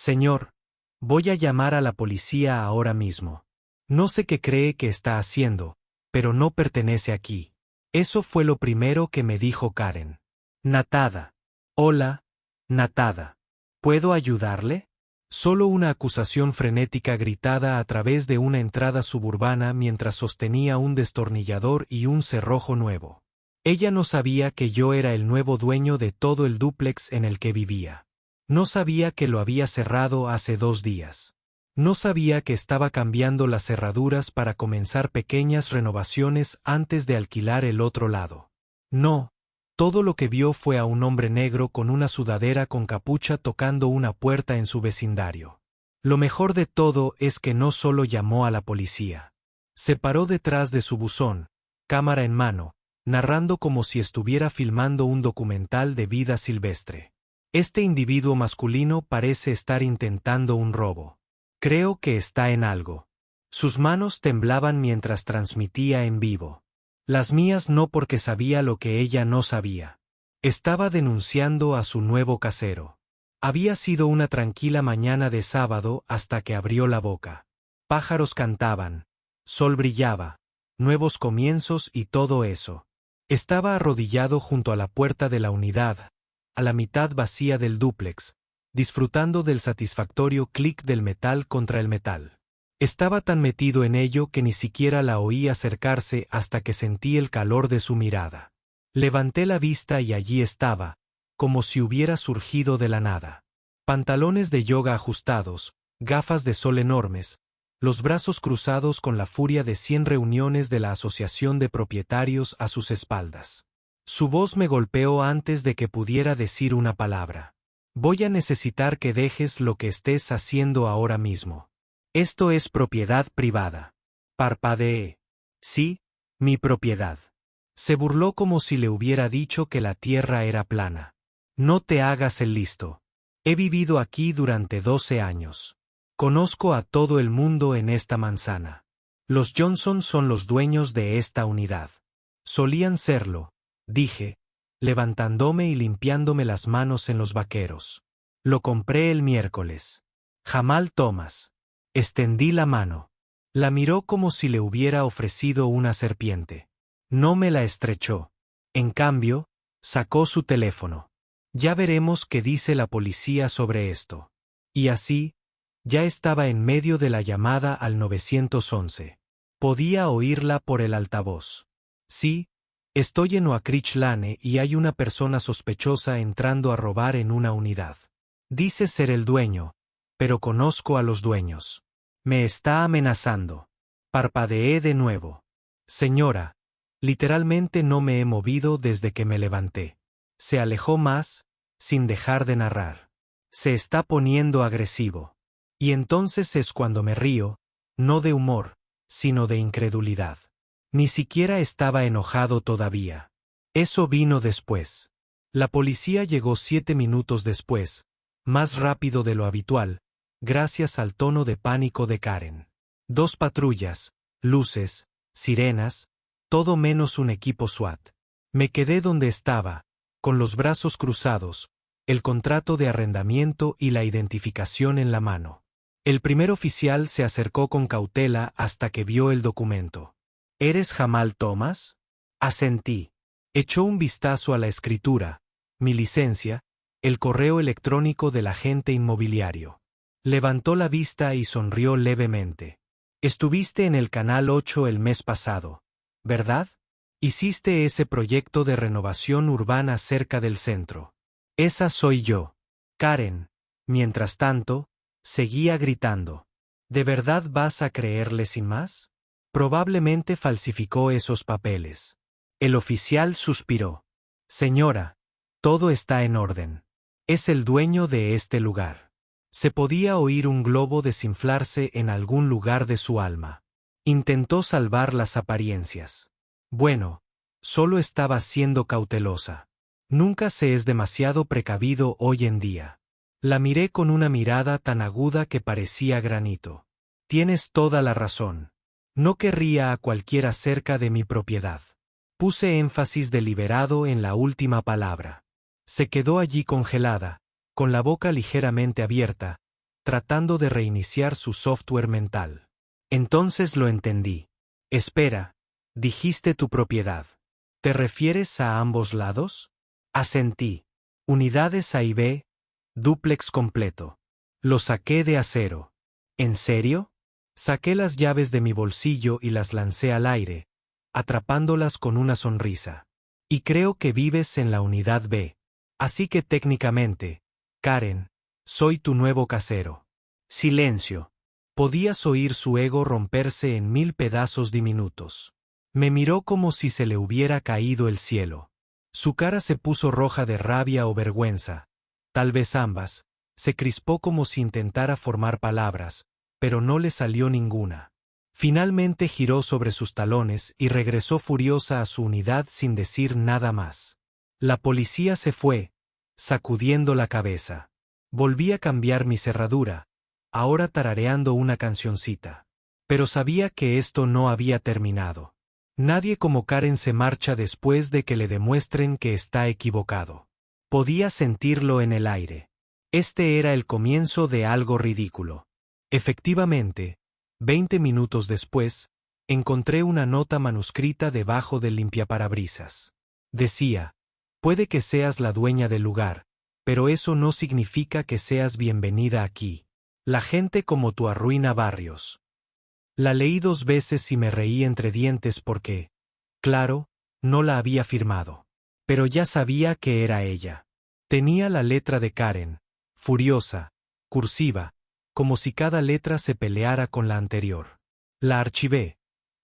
Señor, voy a llamar a la policía ahora mismo. No sé qué cree que está haciendo, pero no pertenece aquí. Eso fue lo primero que me dijo Karen. Natada. Hola, Natada. ¿Puedo ayudarle? Solo una acusación frenética gritada a través de una entrada suburbana mientras sostenía un destornillador y un cerrojo nuevo. Ella no sabía que yo era el nuevo dueño de todo el dúplex en el que vivía. No sabía que lo había cerrado hace 2 días. No sabía que estaba cambiando las cerraduras para comenzar pequeñas renovaciones antes de alquilar el otro lado. No, todo lo que vio fue a un hombre negro con una sudadera con capucha tocando una puerta en su vecindario. Lo mejor de todo es que no solo llamó a la policía. Se paró detrás de su buzón, cámara en mano, narrando como si estuviera filmando un documental de vida silvestre. Este individuo masculino parece estar intentando un robo. Creo que está en algo. Sus manos temblaban mientras transmitía en vivo. Las mías no, porque sabía lo que ella no sabía. Estaba denunciando a su nuevo casero. Había sido una tranquila mañana de sábado hasta que abrió la boca. Pájaros cantaban, sol brillaba, nuevos comienzos y todo eso. Estaba arrodillado junto a la puerta de la unidad, a la mitad vacía del dúplex, disfrutando del satisfactorio clic del metal contra el metal. Estaba tan metido en ello que ni siquiera la oí acercarse hasta que sentí el calor de su mirada. Levanté la vista y allí estaba, como si hubiera surgido de la nada. Pantalones de yoga ajustados, gafas de sol enormes, los brazos cruzados con la furia de 100 reuniones de la Asociación de Propietarios a sus espaldas. Su voz me golpeó antes de que pudiera decir una palabra. Voy a necesitar que dejes lo que estés haciendo ahora mismo. Esto es propiedad privada. Parpadeé. Sí, mi propiedad. Se burló como si le hubiera dicho que la tierra era plana. No te hagas el listo. He vivido aquí durante 12 años. Conozco a todo el mundo en esta manzana. Los Johnson son los dueños de esta unidad. Solían serlo, dije, levantándome y limpiándome las manos en los vaqueros. Lo compré el miércoles. Jamal Thomas. Extendí la mano. La miró como si le hubiera ofrecido una serpiente. No me la estrechó. En cambio, sacó su teléfono. Ya veremos qué dice la policía sobre esto. Y así, ya estaba en medio de la llamada al 911. Podía oírla por el altavoz. Sí, estoy en Oakridge Lane y hay una persona sospechosa entrando a robar en una unidad. Dice ser el dueño, pero conozco a los dueños. Me está amenazando. Parpadeé de nuevo. Señora, literalmente no me he movido desde que me levanté. Se alejó más, sin dejar de narrar. Se está poniendo agresivo. Y entonces es cuando me río, no de humor, sino de incredulidad. Ni siquiera estaba enojado todavía. Eso vino después. La policía llegó 7 minutos después, más rápido de lo habitual, gracias al tono de pánico de Karen. 2 patrullas, luces, sirenas, todo menos un equipo SWAT. Me quedé donde estaba, con los brazos cruzados, el contrato de arrendamiento y la identificación en la mano. El primer oficial se acercó con cautela hasta que vio el documento. ¿Eres Jamal Thomas? Asentí. Echó un vistazo a la escritura, mi licencia, el correo electrónico del agente inmobiliario. Levantó la vista y sonrió levemente. Estuviste en el Canal 8 el mes pasado, ¿verdad? Hiciste ese proyecto de renovación urbana cerca del centro. Esa soy yo. Karen, mientras tanto, seguía gritando. ¿De verdad vas a creerle sin más? Probablemente falsificó esos papeles. El oficial suspiró. Señora, todo está en orden. Es el dueño de este lugar. Se podía oír un globo desinflarse en algún lugar de su alma. Intentó salvar las apariencias. Bueno, solo estaba siendo cautelosa. Nunca se es demasiado precavido hoy en día. La miré con una mirada tan aguda que parecía granito. Tienes toda la razón. No querría a cualquiera cerca de mi propiedad. Puse énfasis deliberado en la última palabra. Se quedó allí congelada, con la boca ligeramente abierta, tratando de reiniciar su software mental. Entonces lo entendí. Espera, dijiste tu propiedad. ¿Te refieres a ambos lados? Asentí. Unidades A y B, dúplex completo. Lo saqué de acero. ¿En serio? Saqué las llaves de mi bolsillo y las lancé al aire, atrapándolas con una sonrisa. Y creo que vives en la unidad B. Así que técnicamente, Karen, soy tu nuevo casero. Silencio. Podías oír su ego romperse en 1000 pedazos diminutos. Me miró como si se le hubiera caído el cielo. Su cara se puso roja de rabia o vergüenza, tal vez ambas, se crispó como si intentara formar palabras, pero no le salió ninguna. Finalmente giró sobre sus talones y regresó furiosa a su unidad sin decir nada más. La policía se fue, sacudiendo la cabeza. Volví a cambiar mi cerradura, ahora tarareando una cancioncita. Pero sabía que esto no había terminado. Nadie como Karen se marcha después de que le demuestren que está equivocado. Podía sentirlo en el aire. Este era el comienzo de algo ridículo. Efectivamente, 20 minutos después, encontré una nota manuscrita debajo del limpiaparabrisas. Decía: puede que seas la dueña del lugar, pero eso no significa que seas bienvenida aquí. La gente como tú arruina barrios. La leí 2 veces y me reí entre dientes porque, claro, no la había firmado. Pero ya sabía que era ella. Tenía la letra de Karen, furiosa, cursiva, como si cada letra se peleara con la anterior. La archivé.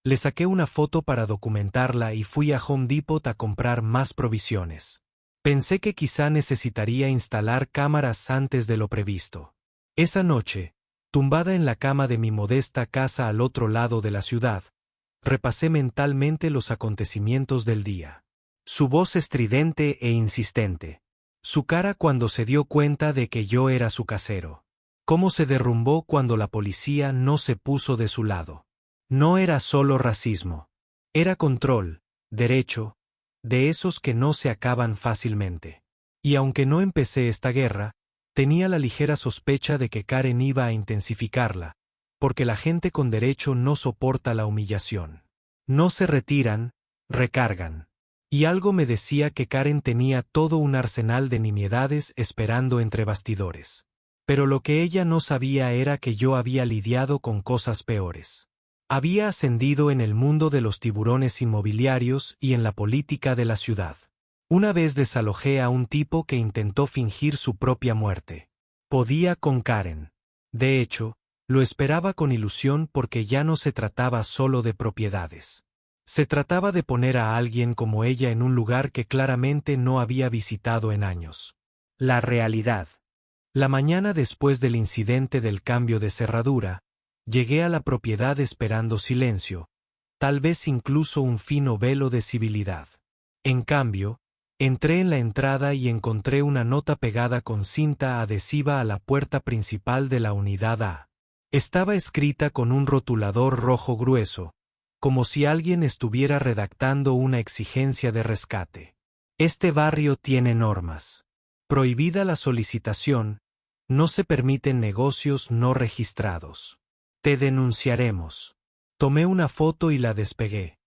Le saqué una foto para documentarla y fui a Home Depot a comprar más provisiones. Pensé que quizá necesitaría instalar cámaras antes de lo previsto. Esa noche, tumbada en la cama de mi modesta casa al otro lado de la ciudad, repasé mentalmente los acontecimientos del día. Su voz estridente e insistente. Su cara cuando se dio cuenta de que yo era su casero. Cómo se derrumbó cuando la policía no se puso de su lado. No era solo racismo. Era control, derecho, de esos que no se acaban fácilmente. Y aunque no empecé esta guerra, tenía la ligera sospecha de que Karen iba a intensificarla, porque la gente con derecho no soporta la humillación. No se retiran, recargan. Y algo me decía que Karen tenía todo un arsenal de nimiedades esperando entre bastidores. Pero lo que ella no sabía era que yo había lidiado con cosas peores. Había ascendido en el mundo de los tiburones inmobiliarios y en la política de la ciudad. Una vez desalojé a un tipo que intentó fingir su propia muerte. Podía con Karen. De hecho, lo esperaba con ilusión porque ya no se trataba solo de propiedades. Se trataba de poner a alguien como ella en un lugar que claramente no había visitado en años. La realidad. La mañana después del incidente del cambio de cerradura, llegué a la propiedad esperando silencio, tal vez incluso un fino velo de civilidad. En cambio, entré en la entrada y encontré una nota pegada con cinta adhesiva a la puerta principal de la unidad A. Estaba escrita con un rotulador rojo grueso, como si alguien estuviera redactando una exigencia de rescate. Este barrio tiene normas. Prohibida la solicitación, no se permiten negocios no registrados. Te denunciaremos. Tomé una foto y la despegué,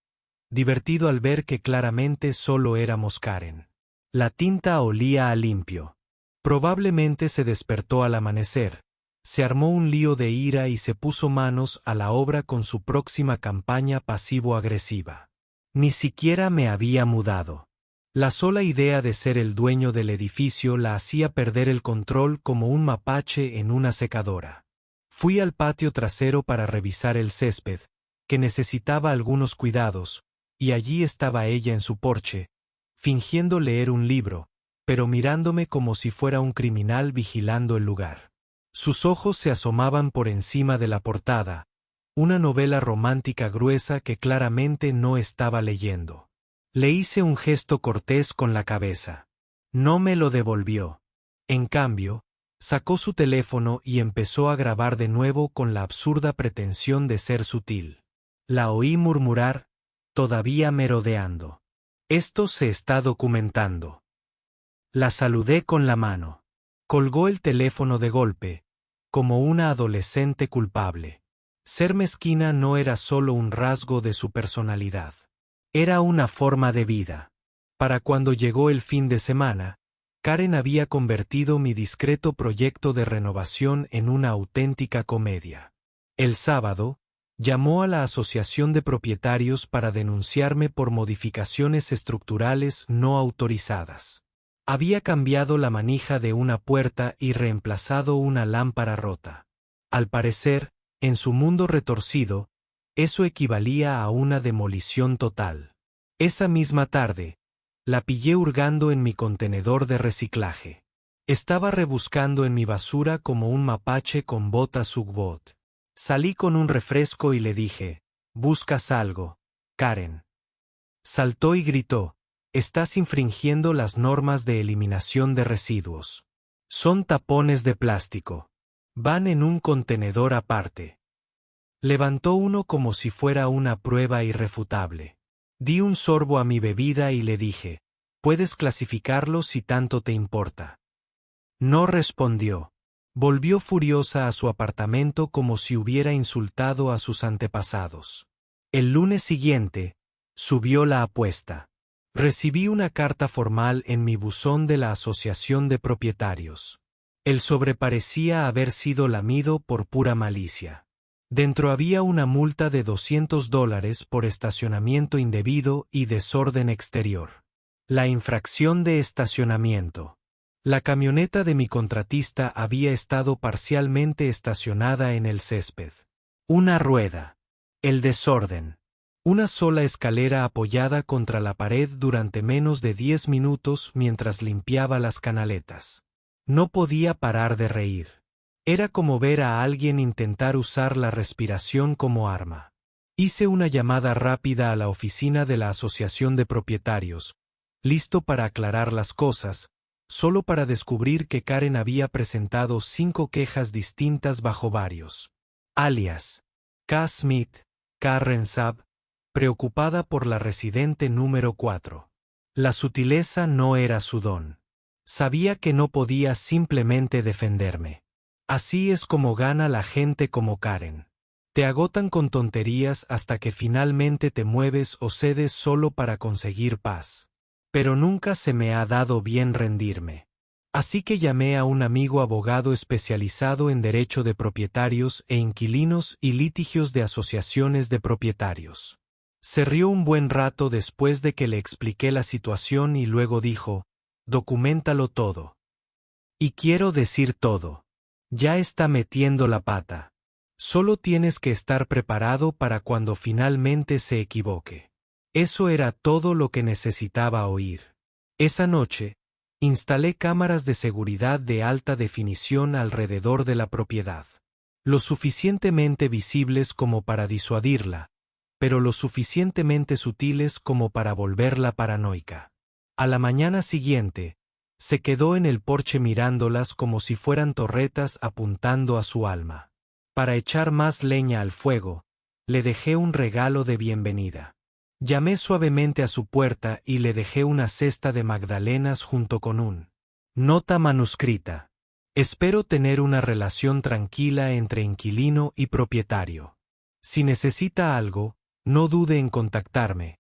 divertido al ver que claramente solo éramos Karen. La tinta olía a limpio. Probablemente se despertó al amanecer, se armó un lío de ira y se puso manos a la obra con su próxima campaña pasivo-agresiva. Ni siquiera me había mudado. La sola idea de ser el dueño del edificio la hacía perder el control como un mapache en una secadora. Fui al patio trasero para revisar el césped, que necesitaba algunos cuidados, y allí estaba ella en su porche, fingiendo leer un libro, pero mirándome como si fuera un criminal vigilando el lugar. Sus ojos se asomaban por encima de la portada, una novela romántica gruesa que claramente no estaba leyendo. Le hice un gesto cortés con la cabeza. No me lo devolvió. En cambio, sacó su teléfono y empezó a grabar de nuevo con la absurda pretensión de ser sutil. La oí murmurar, todavía merodeando: esto se está documentando. La saludé con la mano. Colgó el teléfono de golpe, como una adolescente culpable. Ser mezquina no era solo un rasgo de su personalidad. Era una forma de vida. Para cuando llegó el fin de semana, Karen había convertido mi discreto proyecto de renovación en una auténtica comedia. El sábado, llamó a la asociación de propietarios para denunciarme por modificaciones estructurales no autorizadas. Había cambiado la manija de una puerta y reemplazado una lámpara rota. Al parecer, en su mundo retorcido, eso equivalía a una demolición total. Esa misma tarde, la pillé hurgando en mi contenedor de reciclaje. Estaba rebuscando en mi basura como un mapache con botas Ugg. Salí con un refresco y le dije, «¿Buscas algo, Karen?» Saltó y gritó, «Estás infringiendo las normas de eliminación de residuos. Son tapones de plástico. Van en un contenedor aparte». Levantó uno como si fuera una prueba irrefutable. Di un sorbo a mi bebida y le dije, «Puedes clasificarlo si tanto te importa». No respondió. Volvió furiosa a su apartamento como si hubiera insultado a sus antepasados. El lunes siguiente, subió la apuesta. Recibí una carta formal en mi buzón de la Asociación de Propietarios. El sobre parecía haber sido lamido por pura malicia. Dentro había una multa de $200 por estacionamiento indebido y desorden exterior. La infracción de estacionamiento. La camioneta de mi contratista había estado parcialmente estacionada en el césped. Una rueda. El desorden. Una sola escalera apoyada contra la pared durante menos de 10 minutos mientras limpiaba las canaletas. No podía parar de reír. Era como ver a alguien intentar usar la respiración como arma. Hice una llamada rápida a la oficina de la Asociación de Propietarios, listo para aclarar las cosas, solo para descubrir que Karen había presentado 5 quejas distintas bajo varios alias. K. Smith, K. Rensab, preocupada por la residente número 4. La sutileza no era su don. Sabía que no podía simplemente defenderme. Así es como gana la gente como Karen. Te agotan con tonterías hasta que finalmente te mueves o cedes solo para conseguir paz. Pero nunca se me ha dado bien rendirme. Así que llamé a un amigo abogado especializado en derecho de propietarios e inquilinos y litigios de asociaciones de propietarios. Se rió un buen rato después de que le expliqué la situación y luego dijo, «Documéntalo todo». Y quiero decir todo. Ya está metiendo la pata. Solo tienes que estar preparado para cuando finalmente se equivoque. Eso era todo lo que necesitaba oír. Esa noche, instalé cámaras de seguridad de alta definición alrededor de la propiedad. Lo suficientemente visibles como para disuadirla, pero lo suficientemente sutiles como para volverla paranoica. A la mañana siguiente, se quedó en el porche mirándolas como si fueran torretas apuntando a su alma. Para echar más leña al fuego, le dejé un regalo de bienvenida. Llamé suavemente a su puerta y le dejé una cesta de magdalenas junto con un nota manuscrita. Espero tener una relación tranquila entre inquilino y propietario. Si necesita algo, no dude en contactarme,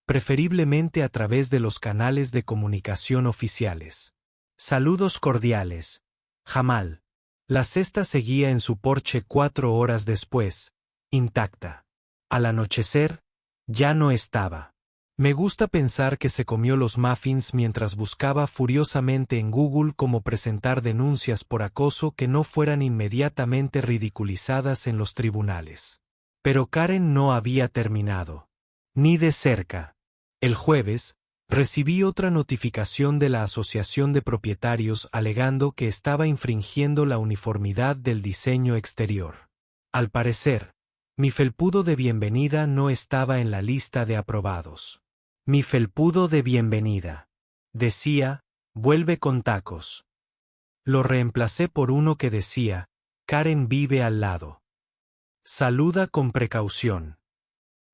preferiblemente a través de los canales de comunicación oficiales. Saludos cordiales. Jamal. La cesta seguía en su porche 4 horas después, intacta. Al anochecer, ya no estaba. Me gusta pensar que se comió los muffins mientras buscaba furiosamente en Google cómo presentar denuncias por acoso que no fueran inmediatamente ridiculizadas en los tribunales. Pero Karen no había terminado. Ni de cerca. El jueves, recibí otra notificación de la Asociación de Propietarios alegando que estaba infringiendo la uniformidad del diseño exterior. Al parecer, mi felpudo de bienvenida no estaba en la lista de aprobados. Mi felpudo de bienvenida. Decía, vuelve con tacos. Lo reemplacé por uno que decía, Karen vive al lado. Saluda con precaución.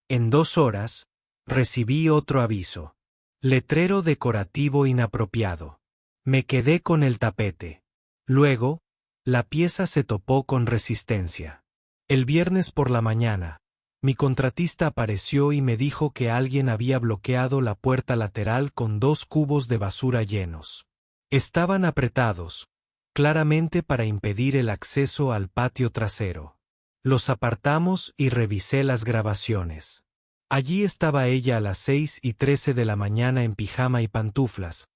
En 2 horas, recibí otro aviso. Letrero decorativo inapropiado. Me quedé con el tapete. Luego, La pieza se topó con resistencia. El viernes por la mañana, mi contratista apareció y me dijo que alguien había bloqueado la puerta lateral con 2 cubos de basura llenos. Estaban apretados, claramente para impedir el acceso al patio trasero. Los apartamos y revisé las grabaciones. Allí estaba ella a las 6:13 de la mañana en pijama y pantuflas,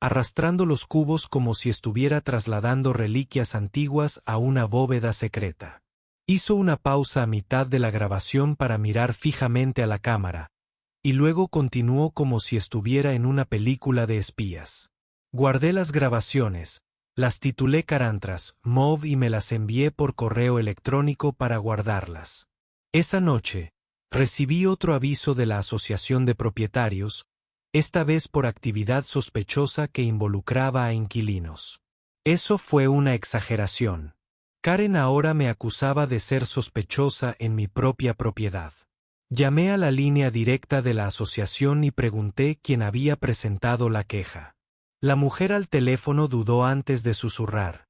arrastrando los cubos como si estuviera trasladando reliquias antiguas a una bóveda secreta. Hizo una pausa a mitad de la grabación para mirar fijamente a la cámara, y luego continuó como si estuviera en una película de espías. Guardé las grabaciones, las titulé Carantras, MOV y me las envié por correo electrónico para guardarlas. Esa noche, recibí otro aviso de la Asociación de Propietarios, esta vez por actividad sospechosa que involucraba a inquilinos. Eso fue una exageración. Karen ahora me acusaba de ser sospechosa en mi propia propiedad. Llamé a la línea directa de la asociación y pregunté quién había presentado la queja. La mujer al teléfono dudó antes de susurrar.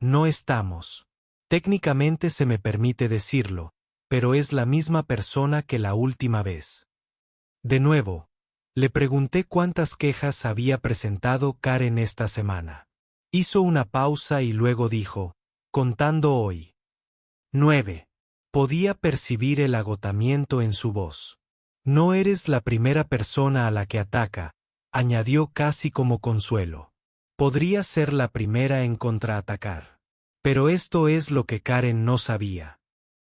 No estamos. Técnicamente se me permite decirlo, pero es la misma persona que la última vez. De nuevo, le pregunté cuántas quejas había presentado Karen esta semana. Hizo una pausa y luego dijo, contando hoy. 9. Podía percibir el agotamiento en su voz. No eres la primera persona a la que ataca, añadió casi como consuelo. Podría ser la primera en contraatacar. Pero esto es lo que Karen no sabía.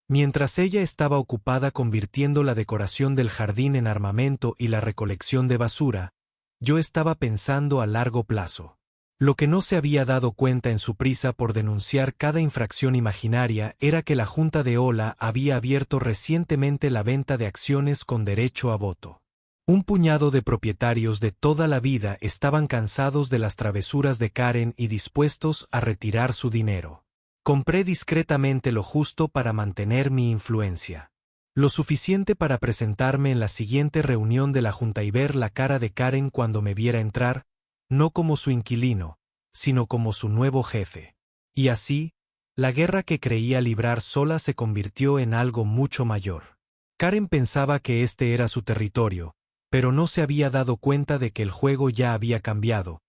Mientras ella estaba ocupada convirtiendo la decoración del jardín en armamento y la recolección de basura, yo estaba pensando a largo plazo. Lo que no se había dado cuenta en su prisa por denunciar cada infracción imaginaria era que la Junta de Ola había abierto recientemente la venta de acciones con derecho a voto. Un puñado de propietarios de toda la vida estaban cansados de las travesuras de Karen y dispuestos a retirar su dinero. Compré discretamente lo justo para mantener mi influencia. Lo suficiente para presentarme en la siguiente reunión de la Junta y ver la cara de Karen cuando me viera entrar, no como su inquilino, sino como su nuevo jefe. Y así, la guerra que creía librar sola se convirtió en algo mucho mayor. Karen pensaba que este era su territorio, pero no se había dado cuenta de que el juego ya había cambiado,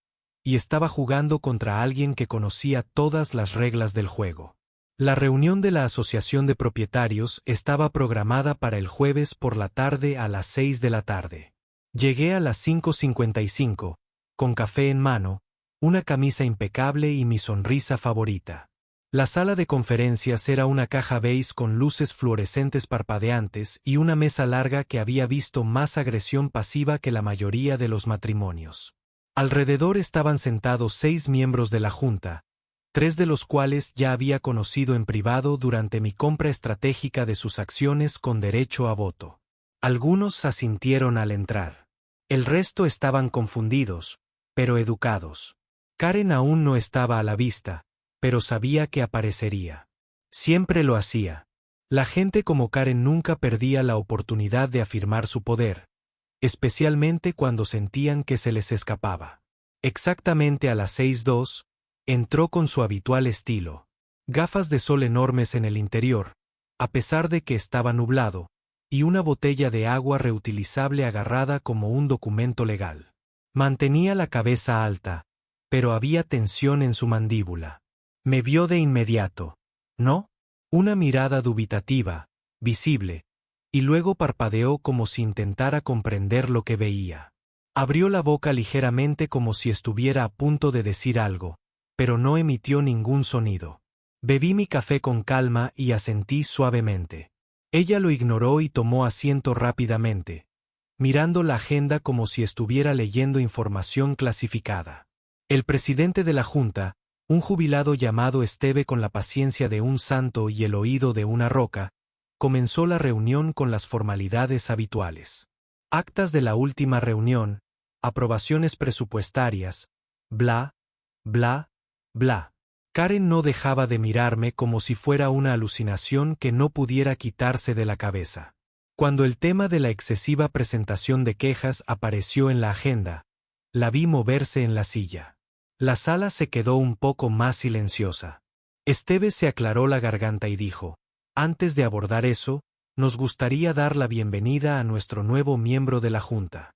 y estaba jugando contra alguien que conocía todas las reglas del juego. La reunión de la Asociación de Propietarios estaba programada para el jueves por la tarde a las 6 de la tarde. Llegué a las 5:55, con café en mano, una camisa impecable y mi sonrisa favorita. La sala de conferencias era una caja beige con luces fluorescentes parpadeantes y una mesa larga que había visto más agresión pasiva que la mayoría de los matrimonios. Alrededor estaban sentados 6 miembros de la Junta, 3 de los cuales ya había conocido en privado durante mi compra estratégica de sus acciones con derecho a voto. Algunos asintieron al entrar. El resto estaban confundidos, pero educados. Karen aún no estaba a la vista, pero sabía que aparecería. Siempre lo hacía. La gente como Karen nunca perdía la oportunidad de afirmar su poder, especialmente cuando sentían que se les escapaba. Exactamente a las 6:02, entró con su habitual estilo, gafas de sol enormes en el interior, a pesar de que estaba nublado, y una botella de agua reutilizable agarrada como un documento legal. Mantenía la cabeza alta, pero había tensión en su mandíbula. Me vio de inmediato. ¿No? Una mirada dubitativa, visible, y luego parpadeó como si intentara comprender lo que veía. Abrió la boca ligeramente como si estuviera a punto de decir algo, pero no emitió ningún sonido. Bebí mi café con calma y asentí suavemente. Ella lo ignoró y tomó asiento rápidamente, mirando la agenda como si estuviera leyendo información clasificada. El presidente de la Junta, un jubilado llamado Esteve con la paciencia de un santo y el oído de una roca, comenzó la reunión con las formalidades habituales. Actas de la última reunión, aprobaciones presupuestarias, bla, bla, bla. Karen no dejaba de mirarme como si fuera una alucinación que no pudiera quitarse de la cabeza. Cuando el tema de la excesiva presentación de quejas apareció en la agenda, la vi moverse en la silla. La sala se quedó un poco más silenciosa. Esteve se aclaró la garganta y dijo: antes de abordar eso, nos gustaría dar la bienvenida a nuestro nuevo miembro de la Junta.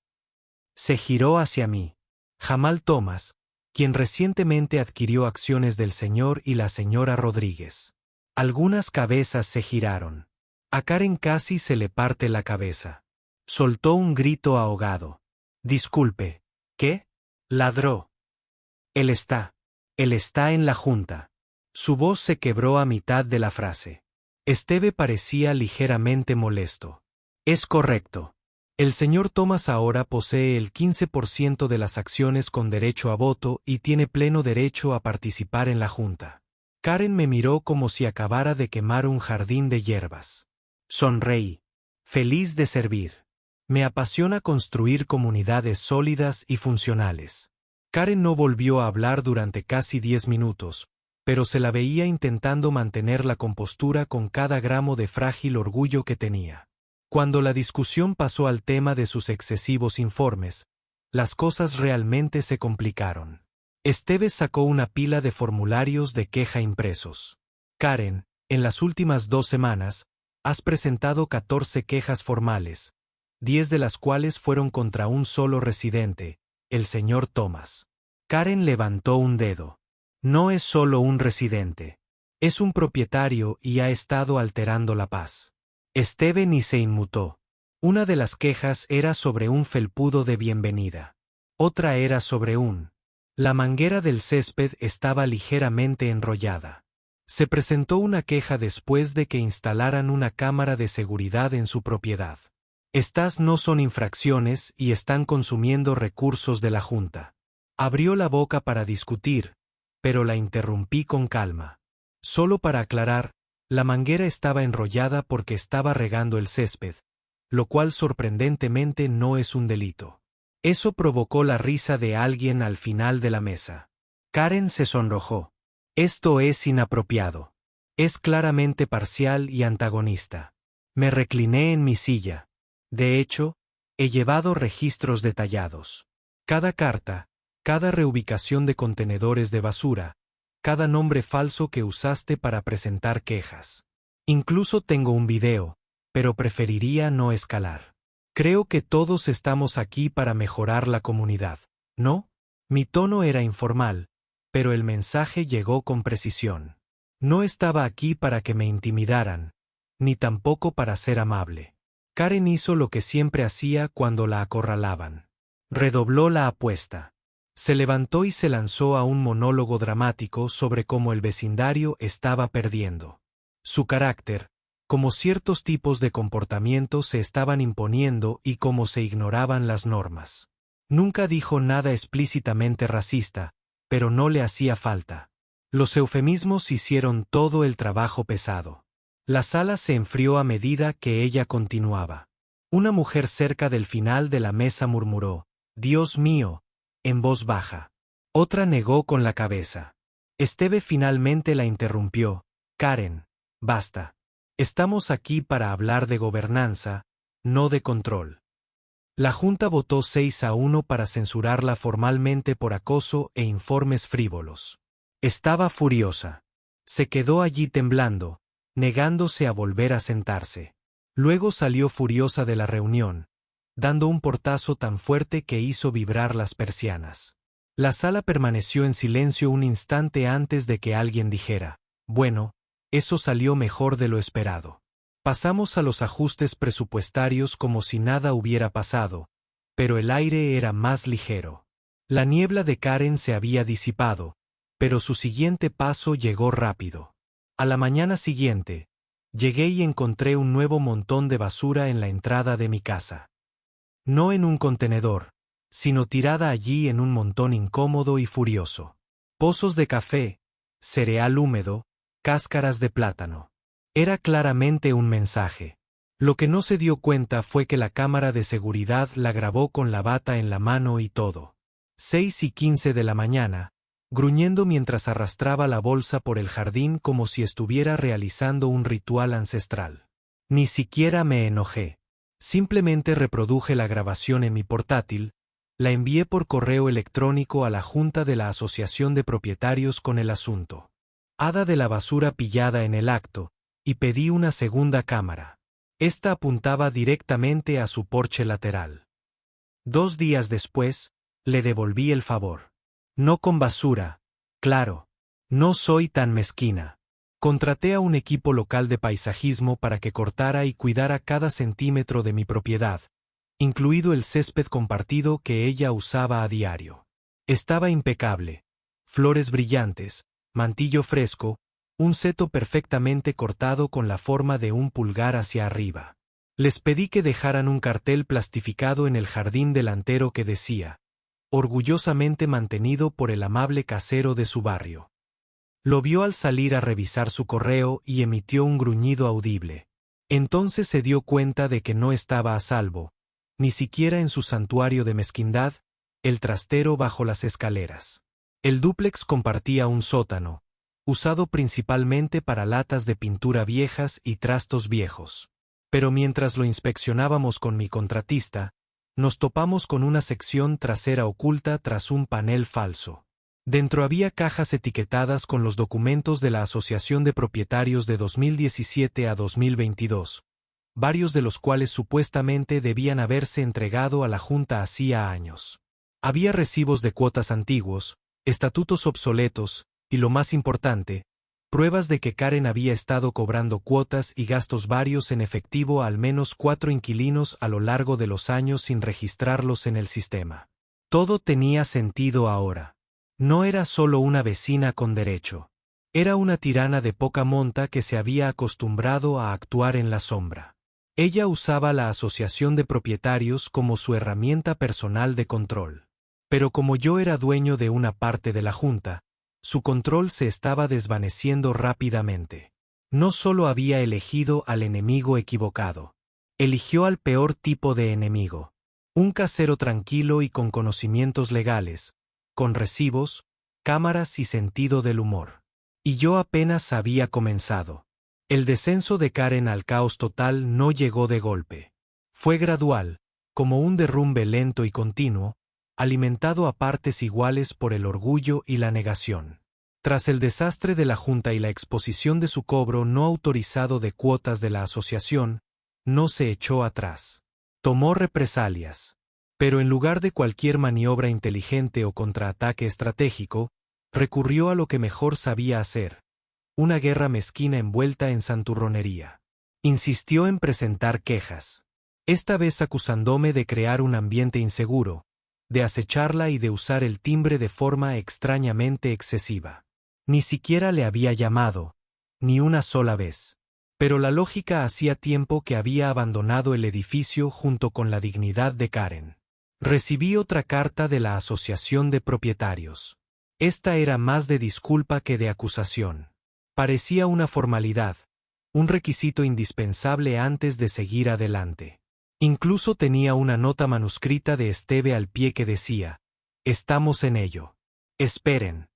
Se giró hacia mí. Jamal Thomas, quien recientemente adquirió acciones del señor y la señora Rodríguez. Algunas cabezas se giraron. A Karen casi se le parte la cabeza. Soltó un grito ahogado. Disculpe, ¿qué? Ladró. Él está en la Junta. Su voz se quebró a mitad de la frase. Esteve parecía ligeramente molesto. Es correcto. El señor Thomas ahora posee el 15% de las acciones con derecho a voto y tiene pleno derecho a participar en la Junta. Karen me miró como si acabara de quemar un jardín de hierbas. Sonreí. Feliz de servir. Me apasiona construir comunidades sólidas y funcionales. Karen no volvió a hablar durante casi 10 minutos, pero se la veía intentando mantener la compostura con cada gramo de frágil orgullo que tenía. Cuando la discusión pasó al tema de sus excesivos informes, las cosas realmente se complicaron. Esteves sacó una pila de formularios de queja impresos. Karen, en las últimas 2 semanas, has presentado 14 quejas formales, 10 de las cuales fueron contra un solo residente, el señor Thomas. Karen levantó un dedo. No es solo un residente. Es un propietario y ha estado alterando la paz. Esteve ni se inmutó. Una de las quejas era sobre un felpudo de bienvenida. Otra era sobre La manguera del césped estaba ligeramente enrollada. Se presentó una queja después de que instalaran una cámara de seguridad en su propiedad. Estas no son infracciones y están consumiendo recursos de la Junta. Abrió la boca para discutir, pero la interrumpí con calma. Solo para aclarar, la manguera estaba enrollada porque estaba regando el césped, lo cual sorprendentemente no es un delito. Eso provocó la risa de alguien al final de la mesa. Karen se sonrojó. Esto es inapropiado. Es claramente parcial y antagonista. Me recliné en mi silla. De hecho, he llevado registros detallados. Cada carta, cada reubicación de contenedores de basura, cada nombre falso que usaste para presentar quejas. Incluso tengo un video, pero preferiría no escalar. Creo que todos estamos aquí para mejorar la comunidad, ¿no? Mi tono era informal, pero el mensaje llegó con precisión. No estaba aquí para que me intimidaran, ni tampoco para ser amable. Karen hizo lo que siempre hacía cuando la acorralaban. Redobló la apuesta. Se levantó y se lanzó a un monólogo dramático sobre cómo el vecindario estaba perdiendo. Su carácter, cómo ciertos tipos de comportamiento se estaban imponiendo y cómo se ignoraban las normas. Nunca dijo nada explícitamente racista, pero no le hacía falta. Los eufemismos hicieron todo el trabajo pesado. La sala se enfrió a medida que ella continuaba. Una mujer cerca del final de la mesa murmuró: «Dios mío», en voz baja. Otra negó con la cabeza. Esteve finalmente la interrumpió. «Karen, basta. Estamos aquí para hablar de gobernanza, no de control». La Junta votó 6-1 para censurarla formalmente por acoso e informes frívolos. Estaba furiosa. Se quedó allí temblando, negándose a volver a sentarse. Luego salió furiosa de la reunión, dando un portazo tan fuerte que hizo vibrar las persianas. La sala permaneció en silencio un instante antes de que alguien dijera: «Bueno, eso salió mejor de lo esperado». Pasamos a los ajustes presupuestarios como si nada hubiera pasado, pero el aire era más ligero. La niebla de Karen se había disipado, pero su siguiente paso llegó rápido. A la mañana siguiente, llegué y encontré un nuevo montón de basura en la entrada de mi casa. No en un contenedor, sino tirada allí en un montón incómodo y furioso. Pozos de café, cereal húmedo, cáscaras de plátano. Era claramente un mensaje. Lo que no se dio cuenta fue que la cámara de seguridad la grabó con la bata en la mano y todo. 6:15 de la mañana, gruñendo mientras arrastraba la bolsa por el jardín como si estuviera realizando un ritual ancestral. Ni siquiera me enojé. Simplemente reproduje la grabación en mi portátil, la envié por correo electrónico a la Junta de la Asociación de Propietarios con el asunto. Hada de la basura pillada en el acto, y pedí una segunda cámara. Esta apuntaba directamente a su porche lateral. 2 días después, le devolví el favor. No con basura, claro. No soy tan mezquina. Contraté a un equipo local de paisajismo para que cortara y cuidara cada centímetro de mi propiedad, incluido el césped compartido que ella usaba a diario. Estaba impecable. Flores brillantes, mantillo fresco, un seto perfectamente cortado con la forma de un pulgar hacia arriba. Les pedí que dejaran un cartel plastificado en el jardín delantero que decía, orgullosamente mantenido por el amable casero de su barrio. Lo vio al salir a revisar su correo y emitió un gruñido audible. Entonces se dio cuenta de que no estaba a salvo, ni siquiera en su santuario de mezquindad, el trastero bajo las escaleras. El dúplex compartía un sótano, usado principalmente para latas de pintura viejas y trastos viejos. Pero mientras lo inspeccionábamos con mi contratista, nos topamos con una sección trasera oculta tras un panel falso. Dentro había cajas etiquetadas con los documentos de la Asociación de Propietarios de 2017 a 2022, varios de los cuales supuestamente debían haberse entregado a la Junta hacía años. Había recibos de cuotas antiguos, estatutos obsoletos, y lo más importante, pruebas de que Karen había estado cobrando cuotas y gastos varios en efectivo a al menos 4 inquilinos a lo largo de los años sin registrarlos en el sistema. Todo tenía sentido ahora. No era solo una vecina con derecho. Era una tirana de poca monta que se había acostumbrado a actuar en la sombra. Ella usaba la asociación de propietarios como su herramienta personal de control. Pero como yo era dueño de una parte de la junta, su control se estaba desvaneciendo rápidamente. No solo había elegido al enemigo equivocado. Eligió al peor tipo de enemigo. Un casero tranquilo y con conocimientos legales, con recibos, cámaras y sentido del humor. Y yo apenas había comenzado. El descenso de Karen al caos total no llegó de golpe. Fue gradual, como un derrumbe lento y continuo, alimentado a partes iguales por el orgullo y la negación. Tras el desastre de la Junta y la exposición de su cobro no autorizado de cuotas de la asociación, no se echó atrás. Tomó represalias. Pero en lugar de cualquier maniobra inteligente o contraataque estratégico, recurrió a lo que mejor sabía hacer, una guerra mezquina envuelta en santurronería. Insistió en presentar quejas, esta vez acusándome de crear un ambiente inseguro, de acecharla y de usar el timbre de forma extrañamente excesiva. Ni siquiera le había llamado, ni una sola vez. Pero la lógica hacía tiempo que había abandonado el edificio junto con la dignidad de Karen. Recibí otra carta de la Asociación de Propietarios. Esta era más de disculpa que de acusación. Parecía una formalidad, un requisito indispensable antes de seguir adelante. Incluso tenía una nota manuscrita de Esteve al pie que decía, «Estamos en ello. Esperen».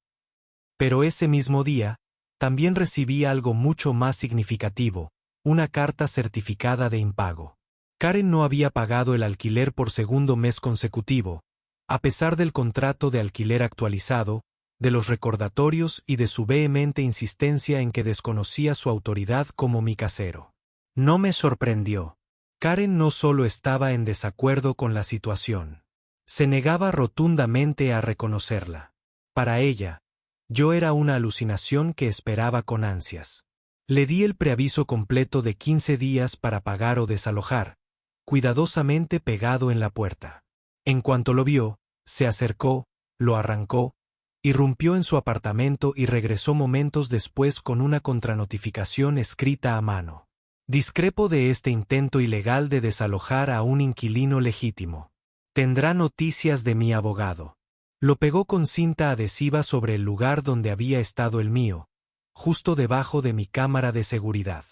Pero ese mismo día, también recibí algo mucho más significativo, una carta certificada de impago. Karen no había pagado el alquiler por segundo mes consecutivo, a pesar del contrato de alquiler actualizado, de los recordatorios y de su vehemente insistencia en que desconocía su autoridad como mi casero. No me sorprendió. Karen no solo estaba en desacuerdo con la situación. Se negaba rotundamente a reconocerla. Para ella, yo era una alucinación que esperaba con ansias. Le di el preaviso completo de 15 días para pagar o desalojar, cuidadosamente pegado en la puerta. En cuanto lo vio, se acercó, lo arrancó, irrumpió en su apartamento y regresó momentos después con una contranotificación escrita a mano. Discrepo de este intento ilegal de desalojar a un inquilino legítimo. Tendrá noticias de mi abogado. Lo pegó con cinta adhesiva sobre el lugar donde había estado el mío, justo debajo de mi cámara de seguridad.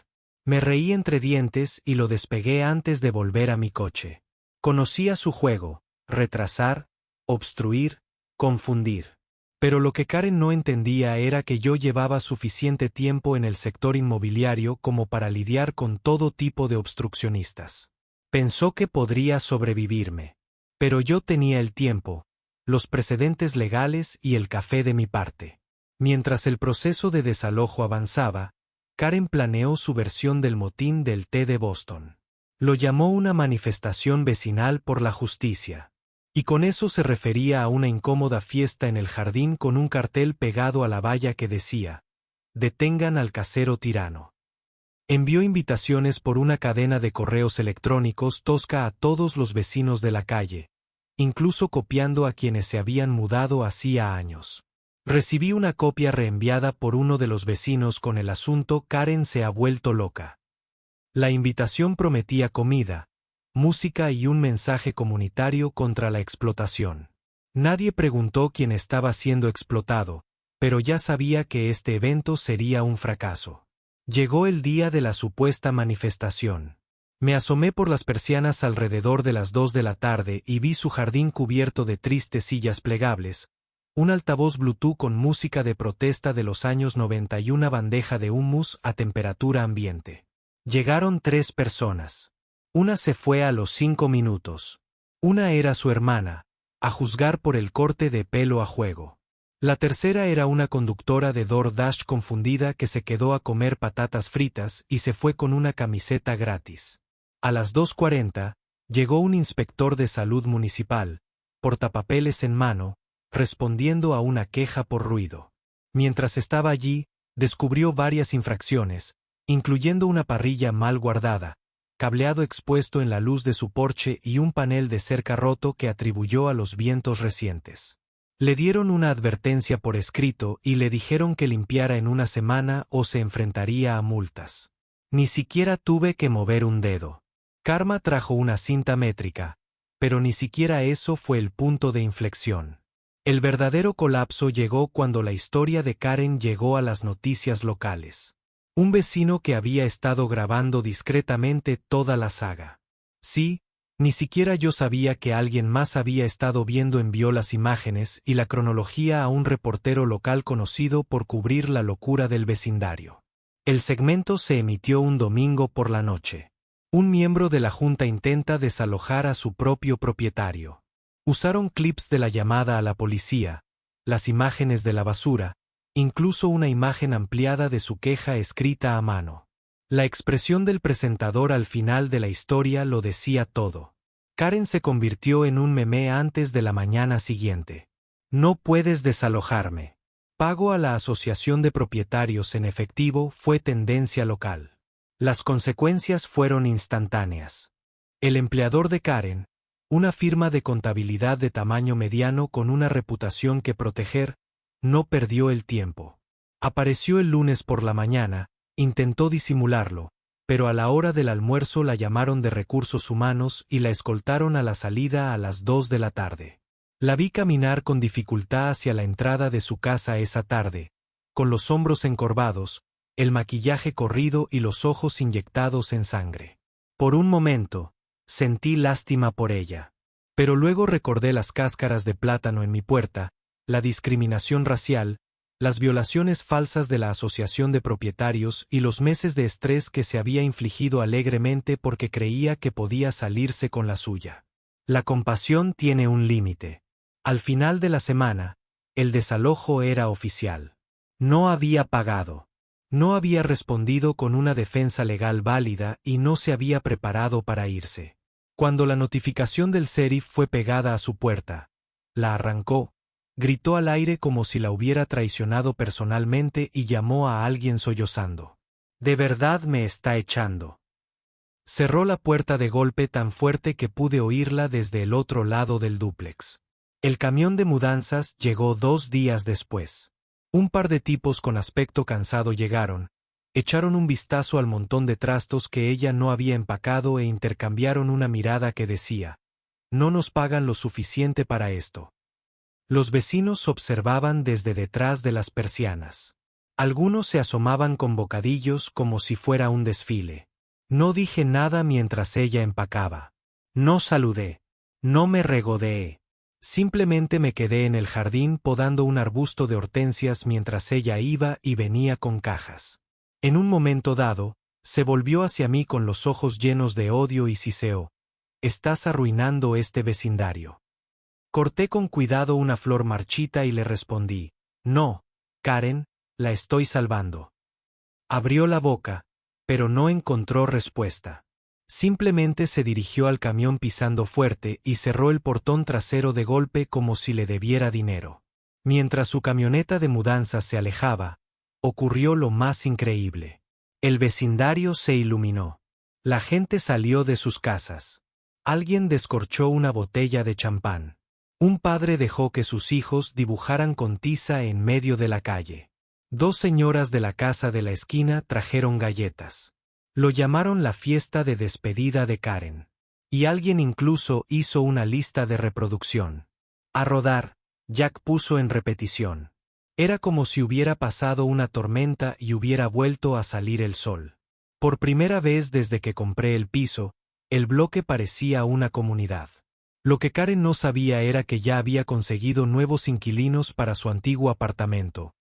Me reí entre dientes y lo despegué antes de volver a mi coche. Conocía su juego, retrasar, obstruir, confundir. Pero lo que Karen no entendía era que yo llevaba suficiente tiempo en el sector inmobiliario como para lidiar con todo tipo de obstruccionistas. Pensó que podría sobrevivirme. Pero yo tenía el tiempo, los precedentes legales y el café de mi parte. Mientras el proceso de desalojo avanzaba, Karen planeó su versión del motín del té de Boston. Lo llamó una manifestación vecinal por la justicia. Y con eso se refería a una incómoda fiesta en el jardín con un cartel pegado a la valla que decía: «Detengan al casero tirano». Envió invitaciones por una cadena de correos electrónicos tosca a todos los vecinos de la calle, incluso copiando a quienes se habían mudado hacía años. Recibí una copia reenviada por uno de los vecinos con el asunto «Karen se ha vuelto loca». La invitación prometía comida, música y un mensaje comunitario contra la explotación. Nadie preguntó quién estaba siendo explotado, pero ya sabía que este evento sería un fracaso. Llegó el día de la supuesta manifestación. Me asomé por las persianas alrededor de las 2 de la tarde y vi su jardín cubierto de tristes sillas plegables, un altavoz Bluetooth con música de protesta de los años 90 y una bandeja de hummus a temperatura ambiente. Llegaron 3 personas. Una se fue a los 5 minutos. Una era su hermana, a juzgar por el corte de pelo a juego. La tercera era una conductora de DoorDash confundida que se quedó a comer patatas fritas y se fue con una camiseta gratis. A las 2:40, llegó un inspector de salud municipal, portapapeles en mano, respondiendo a una queja por ruido. Mientras estaba allí, descubrió varias infracciones, incluyendo una parrilla mal guardada, cableado expuesto en la luz de su porche y un panel de cerca roto que atribuyó a los vientos recientes. Le dieron una advertencia por escrito y le dijeron que limpiara en una semana o se enfrentaría a multas. Ni siquiera tuve que mover un dedo. Karma trajo una cinta métrica, pero ni siquiera eso fue el punto de inflexión. El verdadero colapso llegó cuando la historia de Karen llegó a las noticias locales. Un vecino que había estado grabando discretamente toda la saga. Sí, ni siquiera yo sabía que alguien más había estado viendo, envió las imágenes y la cronología a un reportero local conocido por cubrir la locura del vecindario. El segmento se emitió un domingo por la noche. Un miembro de la junta intenta desalojar a su propio propietario. Usaron clips de la llamada a la policía, las imágenes de la basura, incluso una imagen ampliada de su queja escrita a mano. La expresión del presentador al final de la historia lo decía todo. Karen se convirtió en un meme antes de la mañana siguiente. No puedes desalojarme. Pago a la asociación de propietarios en efectivo fue tendencia local. Las consecuencias fueron instantáneas. El empleador de Karen, una firma de contabilidad de tamaño mediano con una reputación que proteger, no perdió el tiempo. Apareció el lunes por la mañana, intentó disimularlo, pero a la hora del almuerzo la llamaron de recursos humanos y la escoltaron a la salida a las 2 de la tarde. La vi caminar con dificultad hacia la entrada de su casa esa tarde, con los hombros encorvados, el maquillaje corrido y los ojos inyectados en sangre. Por un momento, sentí lástima por ella. Pero luego recordé las cáscaras de plátano en mi puerta, la discriminación racial, las violaciones falsas de la asociación de propietarios y los meses de estrés que se había infligido alegremente porque creía que podía salirse con la suya. La compasión tiene un límite. Al final de la semana, el desalojo era oficial. No había pagado. No había respondido con una defensa legal válida y no se había preparado para irse. Cuando la notificación del sheriff fue pegada a su puerta, la arrancó, gritó al aire como si la hubiera traicionado personalmente y llamó a alguien sollozando. «¿De verdad me está echando?» Cerró la puerta de golpe tan fuerte que pude oírla desde el otro lado del dúplex. El camión de mudanzas llegó 2 días después. Un par de tipos con aspecto cansado llegaron, echaron un vistazo al montón de trastos que ella no había empacado e intercambiaron una mirada que decía: «No nos pagan lo suficiente para esto». Los vecinos observaban desde detrás de las persianas. Algunos se asomaban con bocadillos como si fuera un desfile. No dije nada mientras ella empacaba. No saludé. No me regodeé. Simplemente me quedé en el jardín podando un arbusto de hortensias mientras ella iba y venía con cajas. En un momento dado, se volvió hacia mí con los ojos llenos de odio y siseó: «Estás arruinando este vecindario». Corté con cuidado una flor marchita y le respondí: «No, Karen, la estoy salvando. Abrió la boca, pero no encontró respuesta. Simplemente se dirigió al camión pisando fuerte y cerró el portón trasero de golpe como si le debiera dinero. Mientras su camioneta de mudanza se alejaba, ocurrió lo más increíble. El vecindario se iluminó. La gente salió de sus casas. Alguien descorchó una botella de champán. Un padre dejó que sus hijos dibujaran con tiza en medio de la calle. Dos señoras de la casa de la esquina trajeron galletas. Lo llamaron la fiesta de despedida de Karen. Y alguien incluso hizo una lista de reproducción. A rodar, Jack puso en repetición. Era como si hubiera pasado una tormenta y hubiera vuelto a salir el sol. Por primera vez desde que compré el piso, el bloque parecía una comunidad. Lo que Karen no sabía era que ya había conseguido nuevos inquilinos para su antiguo apartamento.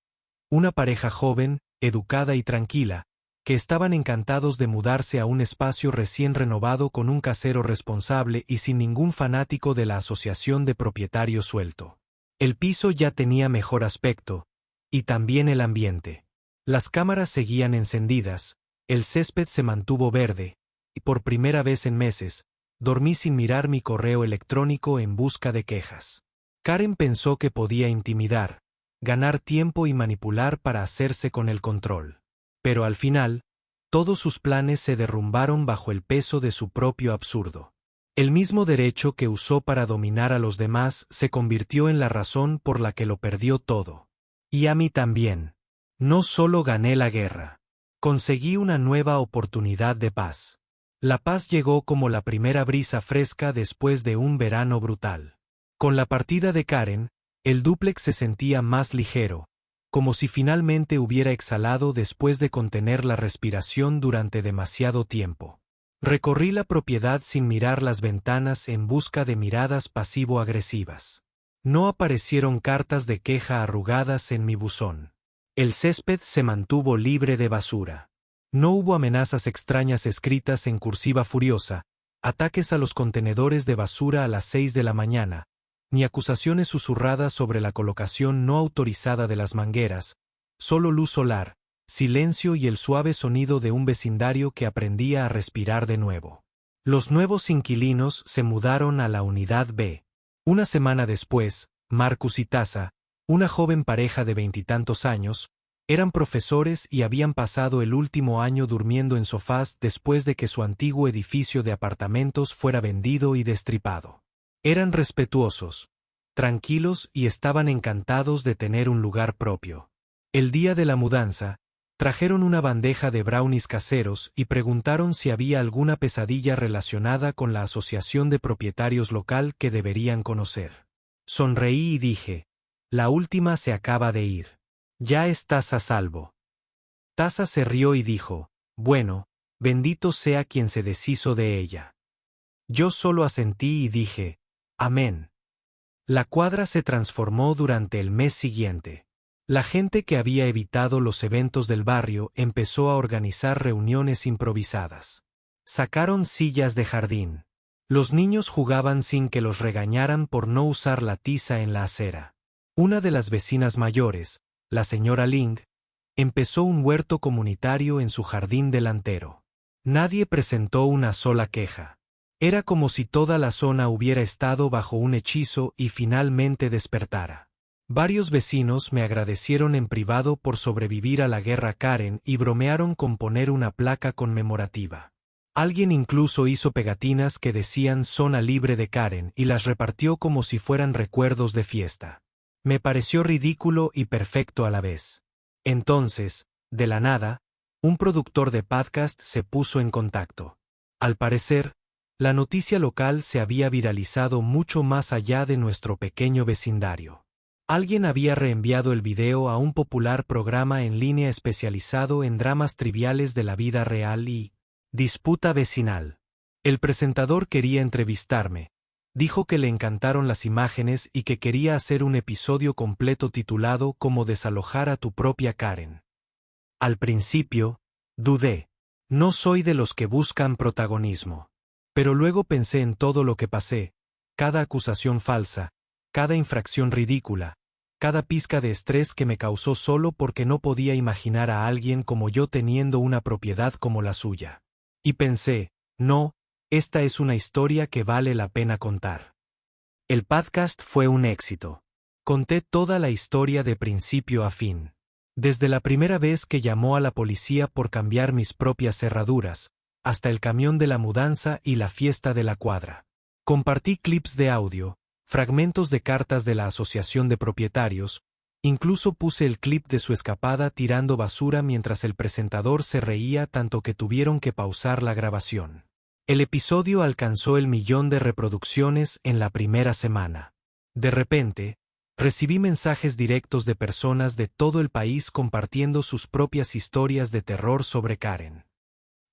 Una pareja joven, educada y tranquila, que estaban encantados de mudarse a un espacio recién renovado con un casero responsable y sin ningún fanático de la asociación de propietarios suelto. El piso ya tenía mejor aspecto, y también el ambiente. Las cámaras seguían encendidas, el césped se mantuvo verde, y por primera vez en meses, dormí sin mirar mi correo electrónico en busca de quejas. Karen pensó que podía intimidar, ganar tiempo y manipular para hacerse con el control. Pero al final, todos sus planes se derrumbaron bajo el peso de su propio absurdo. El mismo derecho que usó para dominar a los demás se convirtió en la razón por la que lo perdió todo. Y a mí también. No solo gané la guerra. Conseguí una nueva oportunidad de paz. La paz llegó como la primera brisa fresca después de un verano brutal. Con la partida de Karen, el dúplex se sentía más ligero, como si finalmente hubiera exhalado después de contener la respiración durante demasiado tiempo. Recorrí la propiedad sin mirar las ventanas en busca de miradas pasivo-agresivas. No aparecieron cartas de queja arrugadas en mi buzón. El césped se mantuvo libre de basura. No hubo amenazas extrañas escritas en cursiva furiosa, ataques a los contenedores de basura a las 6 de la mañana, ni acusaciones susurradas sobre la colocación no autorizada de las mangueras, solo luz solar, silencio y el suave sonido de un vecindario que aprendía a respirar de nuevo. Los nuevos inquilinos se mudaron a la unidad B. Una semana después, Marcus y Tasa, una joven pareja de 20 y tantos años, eran profesores y habían pasado el último año durmiendo en sofás después de que su antiguo edificio de apartamentos fuera vendido y destripado. Eran respetuosos, tranquilos y estaban encantados de tener un lugar propio. El día de la mudanza, trajeron una bandeja de brownies caseros y preguntaron si había alguna pesadilla relacionada con la asociación de propietarios local que deberían conocer. Sonreí y dije, la última se acaba de ir. Ya estás a salvo. Tasa se rió y dijo, bueno, bendito sea quien se deshizo de ella. Yo solo asentí y dije, amén. La cuadra se transformó durante el mes siguiente. La gente que había evitado los eventos del barrio empezó a organizar reuniones improvisadas. Sacaron sillas de jardín. Los niños jugaban sin que los regañaran por no usar la tiza en la acera. Una de las vecinas mayores, la señora Ling, empezó un huerto comunitario en su jardín delantero. Nadie presentó una sola queja. Era como si toda la zona hubiera estado bajo un hechizo y finalmente despertara. Varios vecinos me agradecieron en privado por sobrevivir a la guerra Karen y bromearon con poner una placa conmemorativa. Alguien incluso hizo pegatinas que decían zona libre de Karen y las repartió como si fueran recuerdos de fiesta. Me pareció ridículo y perfecto a la vez. Entonces, de la nada, un productor de podcast se puso en contacto. Al parecer, la noticia local se había viralizado mucho más allá de nuestro pequeño vecindario. Alguien había reenviado el video a un popular programa en línea especializado en dramas triviales de la vida real y disputa vecinal. El presentador quería entrevistarme. Dijo que le encantaron las imágenes y que quería hacer un episodio completo titulado Cómo desalojar a tu propia Karen. Al principio, dudé. No soy de los que buscan protagonismo. Pero luego pensé en todo lo que pasé, cada acusación falsa, cada infracción ridícula, cada pizca de estrés que me causó solo porque no podía imaginar a alguien como yo teniendo una propiedad como la suya. Y pensé, no, esta es una historia que vale la pena contar. El podcast fue un éxito. Conté toda la historia de principio a fin. Desde la primera vez que llamó a la policía por cambiar mis propias cerraduras, hasta el camión de la mudanza y la fiesta de la cuadra. Compartí clips de audio, fragmentos de cartas de la Asociación de Propietarios, incluso puse el clip de su escapada tirando basura mientras el presentador se reía tanto que tuvieron que pausar la grabación. El episodio alcanzó el 1.000.000 de reproducciones en la primera semana. De repente, recibí mensajes directos de personas de todo el país compartiendo sus propias historias de terror sobre Karen.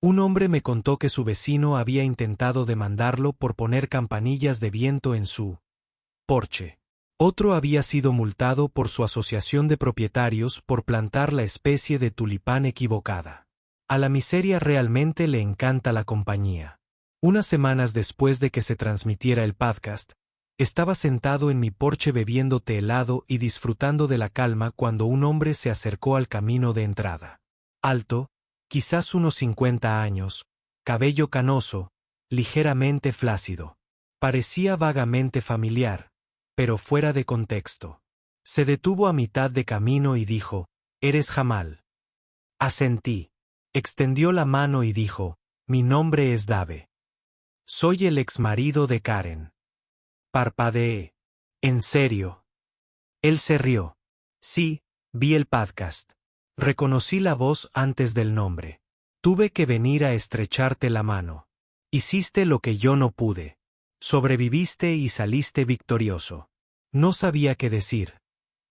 Un hombre me contó que su vecino había intentado demandarlo por poner campanillas de viento en su porche. Otro había sido multado por su asociación de propietarios por plantar la especie de tulipán equivocada. A la miseria realmente le encanta la compañía. Unas semanas después de que se transmitiera el podcast, estaba sentado en mi porche bebiendo té helado y disfrutando de la calma cuando un hombre se acercó al camino de entrada. Alto, quizás unos 50 años, cabello canoso, ligeramente flácido. Parecía vagamente familiar, pero fuera de contexto. Se detuvo a mitad de camino y dijo, «¿Eres Jamal?» Asentí. Extendió la mano y dijo, «Mi nombre es Dave. Soy el exmarido de Karen». Parpadeé. «¿En serio?» Él se rió. «Sí, vi el podcast. Reconocí la voz antes del nombre. Tuve que venir a estrecharte la mano. Hiciste lo que yo no pude. Sobreviviste y saliste victorioso». No sabía qué decir.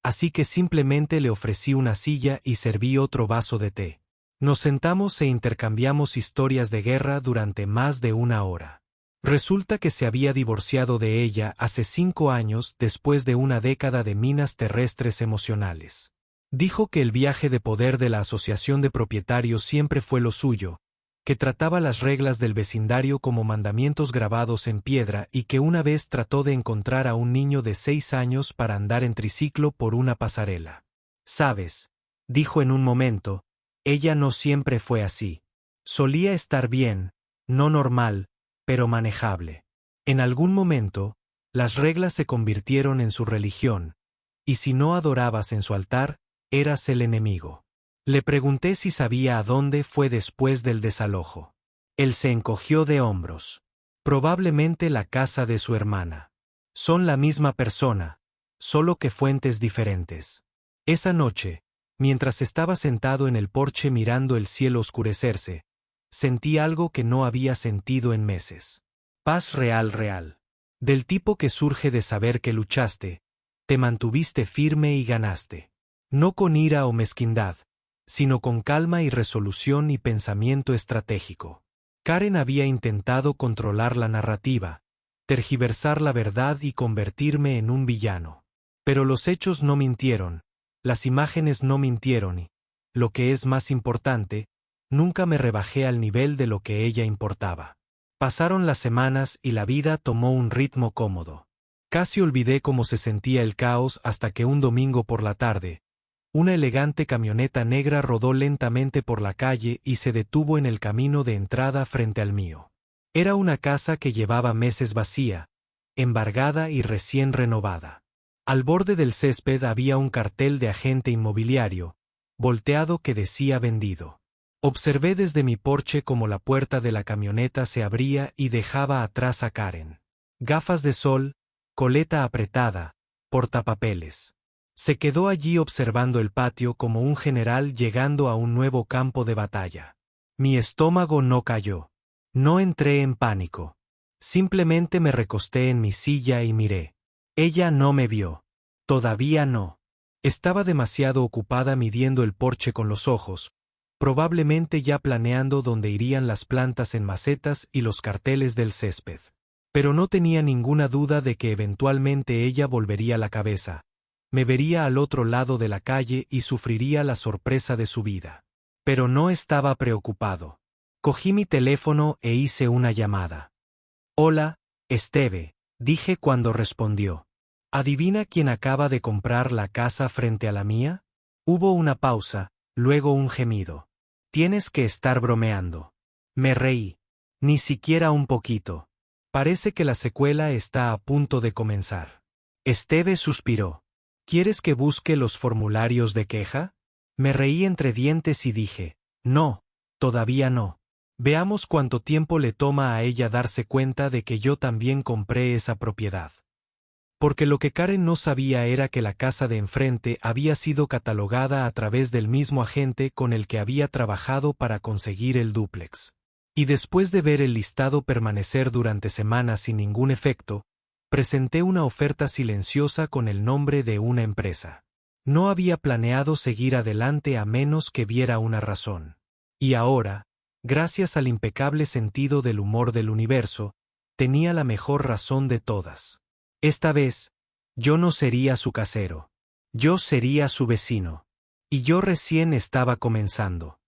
Así que simplemente le ofrecí una silla y serví otro vaso de té. Nos sentamos e intercambiamos historias de guerra durante más de una hora. Resulta que se había divorciado de ella hace 5 años después de una década de minas terrestres emocionales. Dijo que el viaje de poder de la Asociación de Propietarios siempre fue lo suyo, que trataba las reglas del vecindario como mandamientos grabados en piedra y que una vez trató de encontrar a un niño de 6 años para andar en triciclo por una pasarela. «Sabes», dijo en un momento, «ella no siempre fue así. Solía estar bien, no normal, pero manejable. En algún momento, las reglas se convirtieron en su religión, y si no adorabas en su altar, eras el enemigo». Le pregunté si sabía a dónde fue después del desalojo. Él se encogió de hombros. «Probablemente la casa de su hermana. Son la misma persona, solo que fuentes diferentes». Esa noche, mientras estaba sentado en el porche mirando el cielo oscurecerse, sentí algo que no había sentido en meses. Paz real. Del tipo que surge de saber que luchaste, te mantuviste firme y ganaste. No con ira o mezquindad, sino con calma y resolución y pensamiento estratégico. Karen había intentado controlar la narrativa, tergiversar la verdad y convertirme en un villano. Pero los hechos no mintieron, las imágenes no mintieron y, lo que es más importante, nunca me rebajé al nivel de lo que ella importaba. Pasaron las semanas y la vida tomó un ritmo cómodo. Casi olvidé cómo se sentía el caos hasta que un domingo por la tarde, una elegante camioneta negra rodó lentamente por la calle y se detuvo en el camino de entrada frente al mío. Era una casa que llevaba meses vacía, embargada y recién renovada. Al borde del césped había un cartel de agente inmobiliario, volteado que decía vendido. Observé desde mi porche cómo la puerta de la camioneta se abría y dejaba atrás a Karen. Gafas de sol, coleta apretada, portapapeles. Se quedó allí observando el patio como un general llegando a un nuevo campo de batalla. Mi estómago no cayó. No entré en pánico. Simplemente me recosté en mi silla y miré. Ella no me vio. Todavía no. Estaba demasiado ocupada midiendo el porche con los ojos, probablemente ya planeando dónde irían las plantas en macetas y los carteles del césped. Pero no tenía ninguna duda de que eventualmente ella volvería la cabeza. Me vería al otro lado de la calle y sufriría la sorpresa de su vida. Pero no estaba preocupado. Cogí mi teléfono e hice una llamada. «Hola, Esteve», dije cuando respondió. ¿Adivina quién acaba de comprar la casa frente a la mía? Hubo una pausa, luego un gemido. Tienes que estar bromeando. Me reí. Ni siquiera un poquito. Parece que la secuela está a punto de comenzar. Esteve suspiró. ¿Quieres que busque los formularios de queja? Me reí entre dientes y dije, no, todavía no. Veamos cuánto tiempo le toma a ella darse cuenta de que yo también compré esa propiedad. Porque lo que Karen no sabía era que la casa de enfrente había sido catalogada a través del mismo agente con el que había trabajado para conseguir el dúplex. Y después de ver el listado permanecer durante semanas sin ningún efecto, presenté una oferta silenciosa con el nombre de una empresa. No había planeado seguir adelante a menos que viera una razón. Y ahora, gracias al impecable sentido del humor del universo, tenía la mejor razón de todas. Esta vez, yo no sería su casero. Yo sería su vecino. Y yo recién estaba comenzando.